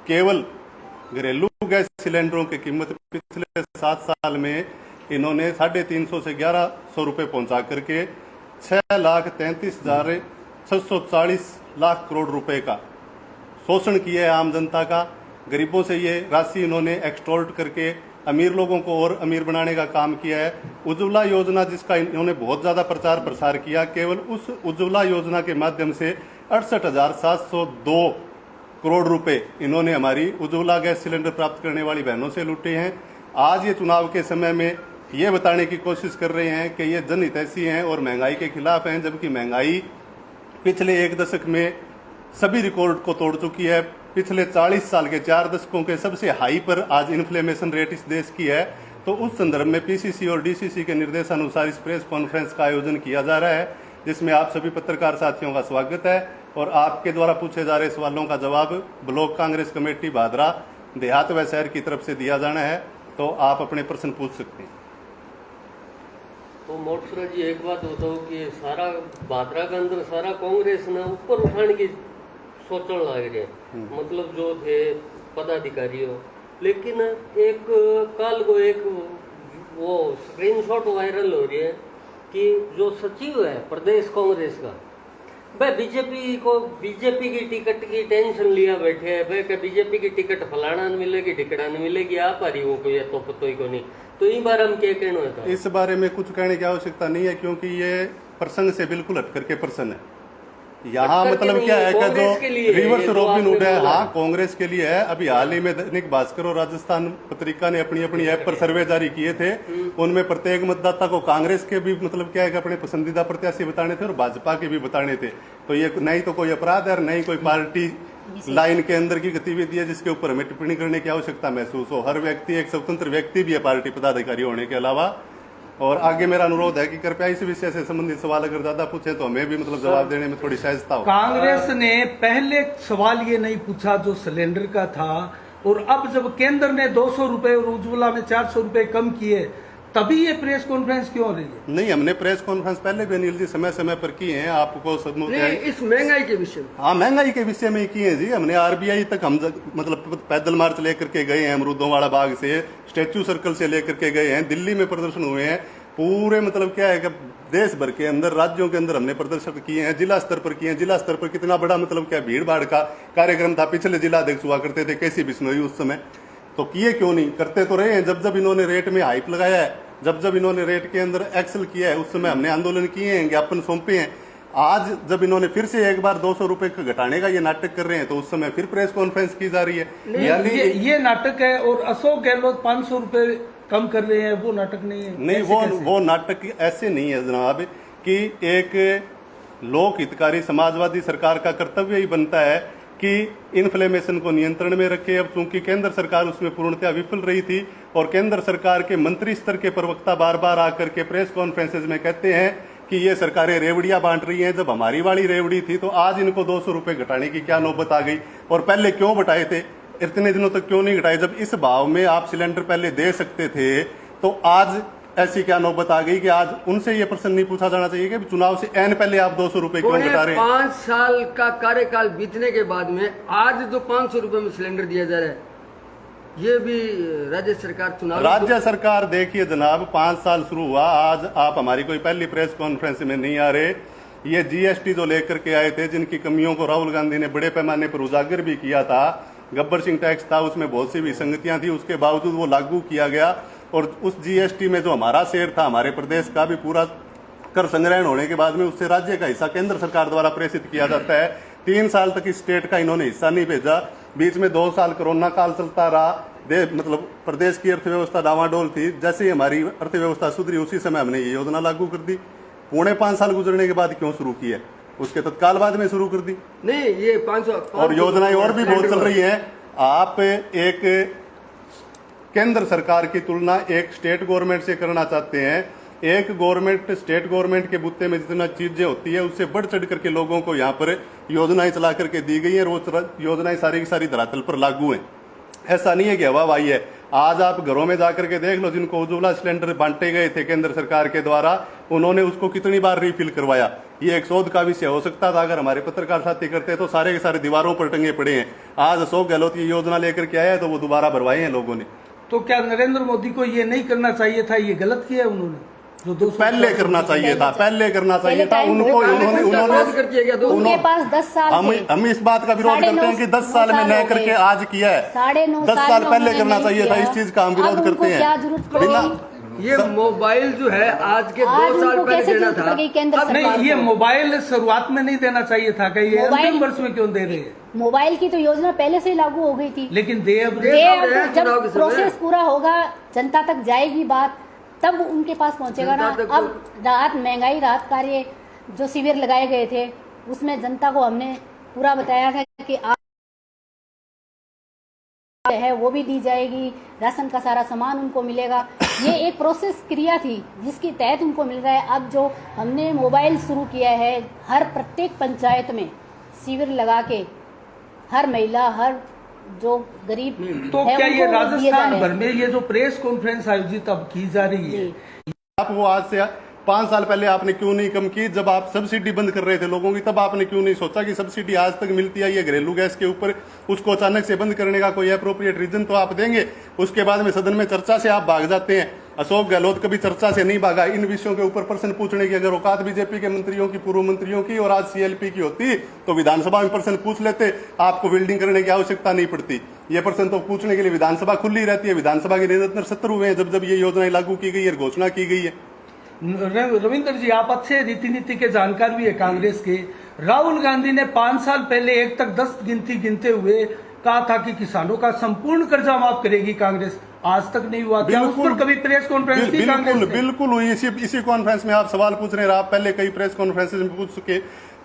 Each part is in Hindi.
केवल घरेलू गैस सिलेंडरों की कीमत पिछले 7 साल में इन्होंने 350 से 1100 रुपये पहुंचा करके 6,33,640 करोड़ रुपए का शोषण किया है आम जनता का। गरीबों से ये राशि इन्होंने एक्सटॉर्ट करके अमीर लोगों को और अमीर बनाने का काम किया है। उज्ज्वला योजना जिसका इन्होंने बहुत ज़्यादा प्रचार प्रसार किया, केवल उस उज्ज्वला योजना के माध्यम से 68,702 करोड़ रुपए इन्होंने हमारी उज्ज्वला गैस सिलेंडर प्राप्त करने वाली बहनों से लूटे हैं। आज ये चुनाव के समय में ये बताने की कोशिश कर रहे हैं कि ये जनहितैषी हैं और महंगाई के खिलाफ हैं, जबकि महंगाई पिछले 1 दशक में सभी रिकॉर्ड को तोड़ चुकी है। पिछले 40 साल के 4 दशकों के सबसे हाई पर आज इन्फ्लेमेशन रेट इस देश की है। तो उस संदर्भ में पीसीसी और डीसीसी के निर्देशानुसार इस प्रेस कॉन्फ्रेंस का आयोजन किया जा रहा है, जिसमें आप सभी पत्रकार साथियों का स्वागत है और आपके द्वारा पूछे जा रहे सवालों का जवाब ब्लॉक कांग्रेस कमेटी भादरा देहात व शहर की तरफ से दिया जाना है। तो आप अपने प्रश्न पूछ सकते हैं। तो मोटसरा जी एक बात बताओ कि सारा भादरा के अंदर सारा कांग्रेस ने ऊपर उठाने की सोचने लग रहे, मतलब जो थे पदाधिकारी हो, लेकिन एक कल को एक वो स्क्रीनशॉट वायरल हो रही है कि जो सचिव है प्रदेश कांग्रेस का वह बीजेपी की टिकट की टेंशन लिया बैठे है। वह क्या बीजेपी की टिकट फलाना नहीं मिलेगी, टिकटा नहीं मिलेगी, आप आ रही हो कोई तो पता ही को नहीं। तो इस बारे हम क्या कहना है? इस बारे में कुछ कहने की आवश्यकता नहीं है, क्योंकि ये प्रसंग से बिल्कुल हट करके प्रश्न है। यहाँ मतलब क्या है कि जो रिवर्स रॉबिन हुड है, हाँ कांग्रेस के लिए है। अभी हाल ही में दैनिक भास्कर और राजस्थान पत्रिका ने अपनी अपनी ऐप पर सर्वे जारी किए थे। उनमें प्रत्येक मतदाता को कांग्रेस के भी मतलब क्या है कि अपने पसंदीदा प्रत्याशी बताने थे और भाजपा के भी बताने थे। तो ये नहीं तो कोई अपराध है, नहीं कोई पार्टी लाइन के अंदर की गतिविधि है जिसके ऊपर हमें टिप्पणी करने की आवश्यकता महसूस हो। हर व्यक्ति एक स्वतंत्र व्यक्ति भी है पार्टी पदाधिकारी होने के अलावा। और आगे मेरा अनुरोध है कि कृपया इस विषय से संबंधित सवाल अगर ज्यादा पूछे तो हमें भी मतलब जवाब देने में थोड़ी सहजता हो। कांग्रेस ने पहले सवाल ये नहीं पूछा जो सिलेंडर का था, और अब जब केंद्र ने 200 रुपए और उज्ज्वला में 400 रुपए कम किए, तभी ये प्रेस कॉन्फ्रेंस क्यों हो रही है? नहीं, हमने प्रेस कॉन्फ्रेंस पहले भी अनिल जी समय समय पर किए हैं, आपको इस महंगाई के विषय में। हाँ, महंगाई के विषय में किए हैं जी। हमने आरबीआई तक हम मतलब पैदल मार्च लेकर के गए हैं, अमरूदों वाला बाग से स्टैच्यू सर्कल से लेकर के गए हैं, दिल्ली में प्रदर्शन हुए हैं। पूरे मतलब क्या है कि देश भर के अंदर राज्यों के अंदर हमने प्रदर्शन किए हैं, जिला स्तर पर किए हैं। जिला स्तर पर कितना बड़ा मतलब क्या भीड़ भाड़ का कार्यक्रम था। पिछले जिला अध्यक्ष हुआ करते थे केसी बिश्नोई उस समय, तो किए क्यों नहीं? करते तो रहे हैं। जब जब इन्होंने रेट में हाइप लगाया है, जब जब इन्होंने रेट के अंदर एक्सेल किया है, उस समय हमने आंदोलन किए हैं, ज्ञापन सौंपे हैं। आज जब इन्होंने फिर से एक बार 200 रुपए घटाने का ये नाटक कर रहे हैं, तो उस समय फिर प्रेस कॉन्फ्रेंस की जा रही है। यानी ये नाटक है। और अशोक गहलोत 500 रुपए कम कर रहे हैं, वो नाटक नहीं है? नहीं, वो नाटक ऐसे नहीं है जनाब कि एक लोक हितकारी समाजवादी सरकार का कर्तव्य ही बनता है कि इन्फ्लेमेशन को नियंत्रण में रखे। अब चूंकि केंद्र सरकार उसमें पूर्णतया विफल रही थी और केंद्र सरकार के मंत्री स्तर के प्रवक्ता बार बार आकर के प्रेस कॉन्फ्रेंसेज में कहते हैं कि ये सरकारें रेवड़ियां बांट रही हैं। जब हमारी वाली रेवड़ी थी तो आज इनको 200 रुपए घटाने की क्या नौबत आ गई? और पहले क्यों घटाए थे? इतने दिनों तक क्यों नहीं घटाए? जब इस भाव में आप सिलेंडर पहले दे सकते थे, तो आज ऐसी क्या नौबत आ गई कि आज उनसे ये प्रश्न नहीं पूछा जाना चाहिए कि चुनाव से एन पहले आप 200 रुपए क्यों घटा रहे हैं? 5 साल का कार्यकाल बीतने के बाद में आज जो 500 रुपए में सिलेंडर दिया जा रहा है, ये भी राज्य सरकार चुनाव राज्य सरकार देखिए जनाब, 5 साल शुरू हुआ, आज आप हमारी कोई पहली प्रेस कॉन्फ्रेंस में नहीं आ रहे। ये जीएसटी जो लेकर के आए थे, जिनकी कमियों को राहुल गांधी ने बड़े पैमाने पर उजागर भी किया था, गब्बर सिंह टैक्स था, उसमें बहुत सी विसंगतियां थी, उसके बावजूद वो लागू किया गया। और उस जीएसटी में जो हमारा शेयर था, हमारे प्रदेश का भी पूरा कर संग्रहण होने के बाद में उससे राज्य का हिस्सा केंद्र सरकार द्वारा प्रेषित किया जाता है। 3 साल तक इस स्टेट का इन्होंने हिस्सा नहीं भेजा। बीच में 2 साल कोरोना काल चलता रहा, मतलब प्रदेश की अर्थव्यवस्था डावाडोल थी। जैसे ही हमारी अर्थव्यवस्था सुधरी, उसी समय हमने ये योजना लागू कर दी। 5.25 साल गुजरने के बाद क्यों शुरू की है? उसके तत्काल बाद में शुरू कर दी। नहीं, ये 500 और योजनाएं और भी बहुत चल रही हैं। आप एक केंद्र सरकार की तुलना एक स्टेट गवर्नमेंट से करना चाहते हैं। एक गवर्नमेंट स्टेट गवर्नमेंट के बुत्ते में जितना चीजें होती है, उससे बढ़ चढ़ करके लोगों को यहाँ पर योजनाएं चला करके दी गई है। वो योजनाएं सारी की सारी धरातल पर लागू हैं। ऐसा नहीं है कि हवाबाई है। आज आप घरों में जाकर के देख लो, जिनको उज्ज्वला सिलेंडर बांटे गए थे केंद्र सरकार के द्वारा, उन्होंने उसको कितनी बार रिफिल करवाया। ये एक शोध का विषय हो सकता था। अगर हमारे पत्रकार साथी करते तो सारे के सारे दीवारों पर टंगे पड़े हैं। आज अशोक गहलोत की योजना लेकर के आया है तो वो दोबारा भरवाए हैं लोगों ने। तो क्या नरेंद्र मोदी को ये नहीं करना चाहिए था? ये गलत किया उन्होंने जो 200 पहले करना चाहिए था, पहले करना चाहिए था उनको। उनके पास 10 साल हम इस बात का विरोध करते हैं कि 10 साल में न करके आज किया है। 9.5 10 साल पहले करना चाहिए था। इस चीज का हम विरोध करते हैं। क्या जरूरत पड़ी? ये मोबाइल जो है आज के 2 साल पहले देना था। नहीं, ये मोबाइल शुरुआत में नहीं देना चाहिए था। क्या ये अंतिम वर्ष में क्यों दे रहे हैं? मोबाइल की तो योजना पहले से ही लागू हो गई थी, लेकिन जब प्रोसेस पूरा होगा, जनता तक जाएगी बात, तब उनके पास पहुंचेगा ना। अब राहत महंगाई राहत कार्य जो शिविर लगाए गए थे उसमें जनता को हमने पूरा बताया था कि आप है वो भी दी जाएगी, राशन का सारा सामान उनको मिलेगा। ये एक प्रोसेस क्रिया थी जिसके तहत उनको मिल रहा है। अब जो हमने मोबाइल शुरू किया है, हर प्रत्येक पंचायत में शिविर लगा के हर महिला, हर जो गरीब तो है, क्या ये उनको दिए जा राजस्थान रहे हैं। भर में ये जो प्रेस कॉन्फ्रेंस आयोजित अब की जा रही है, आप वो आज से 5 साल पहले आपने क्यों नहीं कम की? जब आप सब्सिडी बंद कर रहे थे लोगों की, तब आपने क्यों नहीं सोचा कि सब्सिडी आज तक मिलती है ये घरेलू गैस के ऊपर, उसको अचानक से बंद करने का कोई अप्रोप्रिएट रीजन तो आप देंगे। उसके बाद में सदन में चर्चा से आप भाग जाते हैं। अशोक गहलोत कभी चर्चा से नहीं भागा। इन विषयों के ऊपर प्रश्न पूछने की अगर औकात बीजेपी के मंत्रियों की, पूर्व मंत्रियों की और आज सीएलपी की होती तो विधानसभा में प्रश्न पूछ लेते, आपको बिल्डिंग करने की आवश्यकता नहीं पड़ती। ये प्रश्न तो पूछने के लिए विधानसभा खुली रहती है। विधानसभा के निरंतर सत्र हुए हैं जब जब ये योजनाएं लागू की गई है, घोषणा की गई है। रविंद्र जी, आप अच्छे रीति नीति के जानकार भी है कांग्रेस के। राहुल गांधी ने 5 साल पहले 1 तक 10 गिनती गिनते हुए कहा था कि किसानों का संपूर्ण कर्जा माफ करेगी कांग्रेस। आज तक नहीं हुआ। क्या उस पर कभी प्रेस कॉन्फ्रेंस की कांग्रेस ने? बिल्कुल हुई। इसी कॉन्फ्रेंस में आप सवाल पूछ रहे हैं। आप पहले कई प्रेस कॉन्फ्रेंसेज में पूछ चुके।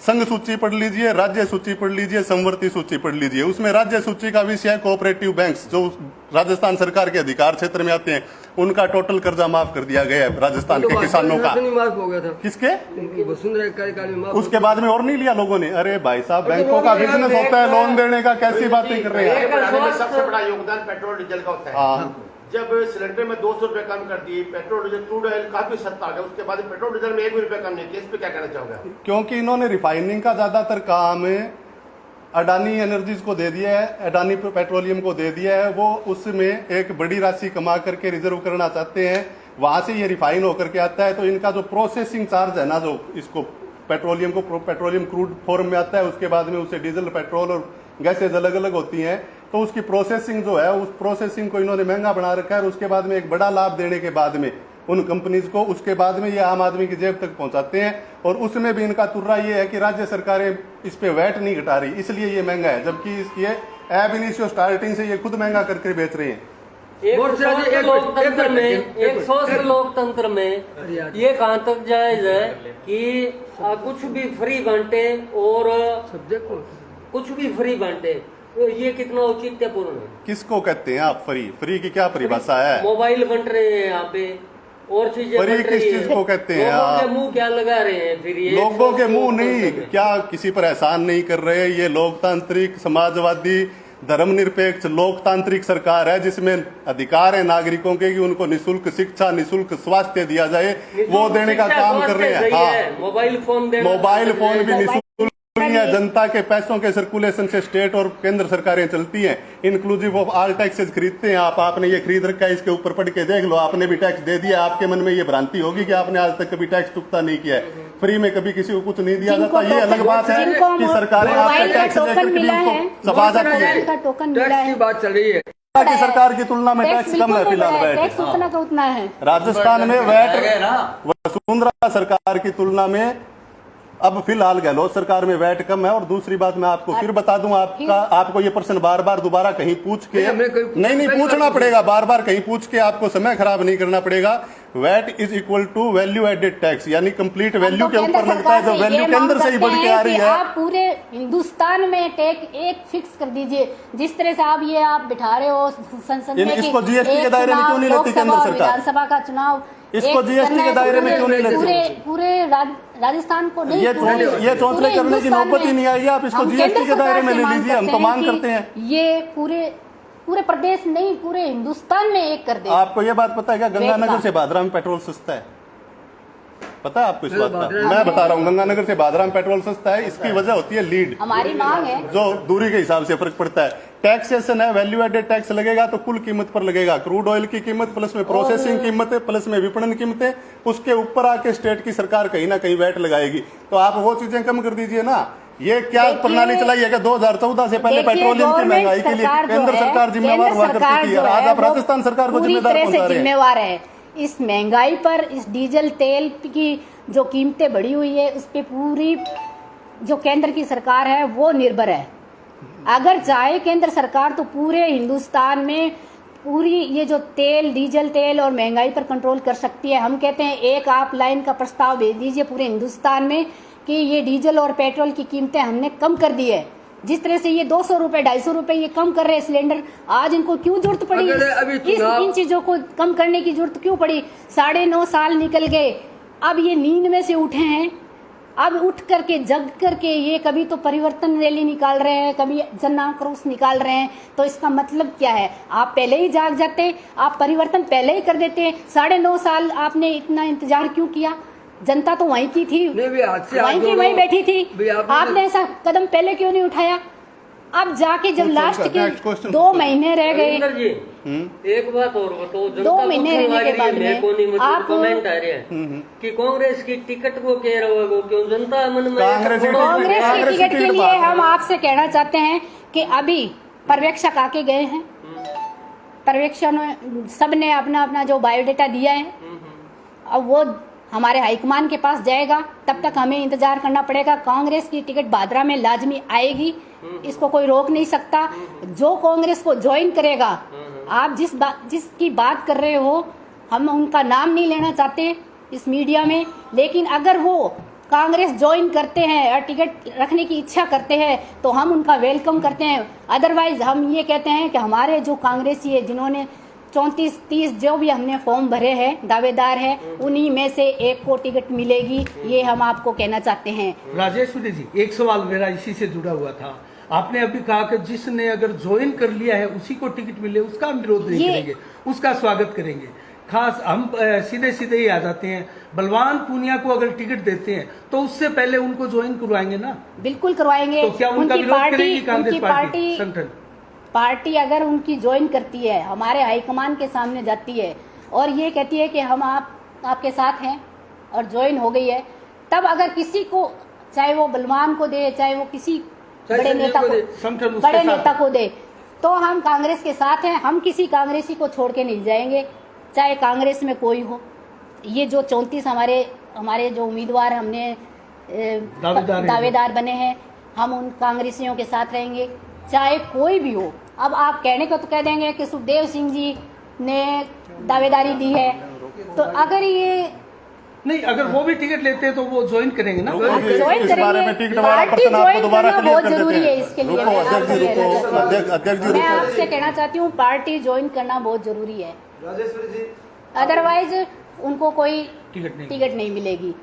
संघ सूची पढ़ लीजिए, राज्य सूची पढ़ लीजिए, संवर्ती सूची पढ़ लीजिए। उसमें राज्य सूची का विषय है कोऑपरेटिव बैंक्स, जो राजस्थान सरकार के अधिकार क्षेत्र में आते हैं। उनका टोटल कर्जा माफ कर दिया गया है राजस्थान के किसानों का। माफ हो गया था किसके? वसुंधरा कार्यकाल में माफ। उसके बाद में और नहीं लिया लोगों ने। अरे भाई साहब, बैंकों का बिजनेस होता है लोन देने का, कैसी बातें कर रहे हैं? सबसे बड़ा योगदान पेट्रोल डीजल का होता है। जब सिलेंडर में 200 रुपए कम कर दिए, पेट्रोल डीजल क्रूड ऑयल काफी सस्ता आ गया, उसके बाद पेट्रोल डीजल में 1 रुपया कम नहीं किया। इस पे क्या कहना चाहोगे? क्योंकि इन्होंने रिफाइनिंग का ज्यादातर काम अडानी एनर्जीज को दे दिया है, अडानी पेट्रोलियम को दे दिया है। वो उसमें एक बड़ी राशि कमा करके रिजर्व करना चाहते हैं, वहां से ये रिफाइन होकर के आता है। तो इनका जो प्रोसेसिंग चार्ज है ना, जो इसको पेट्रोलियम को पेट्रोलियम क्रूड फॉर्म में आता है, उसके बाद में उसे डीजल, पेट्रोल और गैसेज अलग अलग होती हैं, तो उसकी प्रोसेसिंग जो है, उस प्रोसेसिंग को इन्होंने महंगा बना रखा है। और उसके बाद में एक बड़ा लाभ देने के बाद में उन कंपनीज को, उसके बाद में ये आम आदमी की जेब तक पहुंचाते हैं। और उसमें भी इनका तुर्रा ये है कि राज्य सरकारें इस पे वैट नहीं घटा रही, इसलिए ये महंगा है। जबकि इसकी एब इनिशियो स्टार्टिंग से ये खुद महंगा करके बेच रहे हैं। एक सोशल लोकतंत्र में ये कहाँ तक जायज है कि कुछ भी फ्री बांटे और कुछ भी फ्री बांटे? ये कितना औचित्यपूर्ण है? किसको कहते हैं आप फ्री? फ्री की क्या परिभाषा है? मोबाइल बंट रहे हैं यहाँ पे और चीजें फ्री बंट किस रही चीज है। को कहते हैं लोगों के आप? मुंह क्या लगा रहे हैं फिर? ये लोगों के मुंह सोशल नहीं, लोकतंत्र में। क्या किसी पर एहसान नहीं कर रहे। ये लोकतांत्रिक, समाजवादी, धर्मनिरपेक्ष, लोकतांत्रिक सरकार है जिसमें अधिकार है नागरिकों के कि उनको निशुल्क शिक्षा, निशुल्क स्वास्थ्य दिया जाए। वो देने का काम कर रहे हैं। हाँ, मोबाइल फोन भी निशुल्क नहीं है। जनता के पैसों के सर्कुलेशन से स्टेट और केंद्र सरकारें चलती हैं। इंक्लूसिव ऑफ ऑल टैक्सेस खरीदते हैं आप। आपने ये खरीद रखा है, इसके ऊपर पढ़ के देख लो। आपने भी टैक्स दे दिया। आपके मन में ये भ्रांति होगी कि आपने आज तक कभी टैक्स चुकता नहीं किया है। फ्री में कभी किसी को कुछ नहीं दिया जाता। ये अलग बात है कि सरकारें आपसे टैक्स लेकर के उसको सभा जाती है। टैक्स की बात चल रही है। की सरकार की तुलना में टैक्स कम है फिलहाल। वैट उतना का उतना है। राजस्थान में वैट वसुंधरा सरकार की तुलना में अब फिलहाल गहलोत सरकार में वैट कम है। और दूसरी बात मैं आपको फिर बता दूं, आपको ये प्रश्न बार बार दोबारा कहीं पूछ के नहीं पूछना पड़ेगा। बार बार कहीं पूछ के आपको समय खराब नहीं करना पड़ेगा। VAT is equal to value added tax, यानी कंप्लीट वैल्यू के ऊपर लगता है। जो वैल्यू केंद्र से ही बढ़ के आ रही है। आप पूरे हिंदुस्तान में टैक्स एक फिक्स कर दीजिए। जिस तरह से आप बिठा रहे हो संसद में, इसको जीएसटी के दायरे में क्यों नहीं लेती केंद्र सरकार? विधानसभा का चुनाव इसको जीएसटी के दायरे में क्यों नहीं लेते? पूरे राजस्थान को नहीं, ये चौंतले करने की नौबत ही नहीं आई। आप इसको जीएसटी के दायरे में ले लीजिए। हम तो मांग करते हैं ये पूरे प्रदेश नहीं, पूरे हिंदुस्तान में एक कर दे। आपको ये बात पता है क्या? गंगानगर से भादरा में पेट्रोल सस्ता है। पता है आपको इस मैं बात का? भादरा मैं बता रहा हूँ, गंगानगर से भादरा में पेट्रोल सस्ता है, इसकी वजह होती है लीड, हमारी मांग है। जो दूरी के हिसाब से फर्क पड़ता है। टैक्सेशन है, वैल्यू एडेड टैक्स लगेगा तो कुल कीमत पर लगेगा, क्रूड ऑयल की कीमत प्लस में प्रोसेसिंग कीमत प्लस में विपणन कीमतें, उसके ऊपर आके स्टेट की सरकार कहीं ना कहीं वैट लगाएगी। तो आप वो चीजें कम कर दीजिए ना। ये क्या देखिए- प्रणाली चलाई है कि 2014 से पहले देखिए, पेट्रोलियम की गवर्नमेंट महंगाई के लिए सरकार जो केंद्र है, सरकार जिम्मेवार केंद्र हुआ सरकार करती थी, जो और आज है, आप वो राजस्थान सरकार को पूरी जिम्मेदार तरह कौन से सा रहे हैं? जिम्मेवार है। इस महंगाई पर, इस डीजल तेल की जो कीमतें बढ़ी हुई है, उस पे पूरी जो केंद्र की सरकार है वो निर्भर है। अगर चाहे केंद्र सरकार तो पूरे हिंदुस्तान में पूरी ये जो तेल, डीजल तेल और महंगाई पर कंट्रोल कर सकती है। हम कहते हैं एक आप लाइन का प्रस्ताव भेज दीजिए पूरे हिंदुस्तान में कि ये डीजल और पेट्रोल की कीमतें हमने कम कर दी है। जिस तरह से ये 200 रुपए 250 रुपए ये कम कर रहे हैं सिलेंडर, आज इनको क्यों जरूरत पड़ी? अगर अभी इन चीजों को कम करने की जरूरत क्यों पड़ी? 9.5 साल निकल गए, अब ये नींद में से उठे हैं, अब उठ करके जग करके ये कभी तो परिवर्तन रैली निकाल रहे हैं, कभी जन आक्रोश निकाल रहे हैं। तो इसका मतलब क्या है? आप पहले ही जाग जाते, आप परिवर्तन पहले ही कर देते। 9.5 साल आपने इतना इंतजार क्यों किया? जनता तो वहीं की थी, नहीं भी हाथ से वहीं की वहीं बैठी थी। आपने ऐसा कदम पहले क्यों नहीं उठाया? अब जाके जब लास्ट के 2 महीने रह गए, रविंदर जी, एक बात और बताओ, 2 महीने रहने के बाद में आप कमेंट आ रहे हैं कि कांग्रेस की टिकट को कह रहे हो, क्यों जनता मन में कांग्रेस की टिकट के लिए हम आपसे कहना चाहते हैं कि अभी पर्यवेक्षक आके गए हैं, पर्यवेक्षण सबने अपना अपना जो बायोडाटा दिया है, अब वो हमारे हाईकमान के पास जाएगा, तब तक हमें इंतजार करना पड़ेगा। कांग्रेस की टिकट भादरा में लाजमी आएगी, इसको कोई रोक नहीं सकता। जो कांग्रेस को ज्वाइन करेगा, आप जिसकी बात कर रहे हो, हम उनका नाम नहीं लेना चाहते इस मीडिया में, लेकिन अगर वो कांग्रेस ज्वाइन करते हैं और टिकट रखने की इच्छा करते हैं तो हम उनका वेलकम करते हैं। अदरवाइज हम ये कहते हैं कि हमारे जो कांग्रेसी है, जिन्होंने 34-30 जो भी हमने फॉर्म भरे हैं, दावेदार है, उन्हीं में से एक को टिकट मिलेगी, ये हम आपको कहना चाहते हैं। राजेश्वरी जी, एक सवाल मेरा इसी से जुड़ा हुआ था। आपने अभी कहा कि जिसने अगर ज्वाइन कर लिया है उसी को टिकट मिले, उसका हम विरोध नहीं करेंगे, उसका स्वागत करेंगे। खास हम सीधे सीधे ही आ जाते हैं, बलवान पूनिया को अगर टिकट देते हैं तो उससे पहले उनको ज्वाइन करवाएंगे ना? बिल्कुल करवाएंगे। तो क्या उनका विरोध करेगी कांग्रेस पार्टी संगठन? पार्टी अगर उनकी ज्वाइन करती है, हमारे हाईकमान के सामने जाती है और ये कहती है कि हम आपके साथ हैं और ज्वाइन हो गई है, तब अगर किसी को, चाहे वो बलवान को दे, चाहे वो किसी बड़े नेता को दे, तो हम कांग्रेस के साथ हैं। हम किसी कांग्रेसी को छोड़ के नहीं जाएंगे, चाहे कांग्रेस में कोई हो। ये जो 34 हमारे जो उम्मीदवार हमने दावेदार बने हैं, हम उन कांग्रेसियों के साथ रहेंगे, चाहे कोई भी हो। अब आप कहने को तो कह देंगे कि सुखदेव सिंह जी ने दावेदारी दी है, तो अगर ये नहीं, अगर वो भी टिकट लेते हैं तो वो ज्वाइन करेंगे ना? ज्वाइन करेंगे। पार्टी ज्वाइन करना बहुत जरूरी है। इसके लिए मैं आपसे कहना चाहती हूँ, पार्टी ज्वाइन करना बहुत जरूरी है, अदरवाइज उनको कोई टिकट नहीं मिलेगी।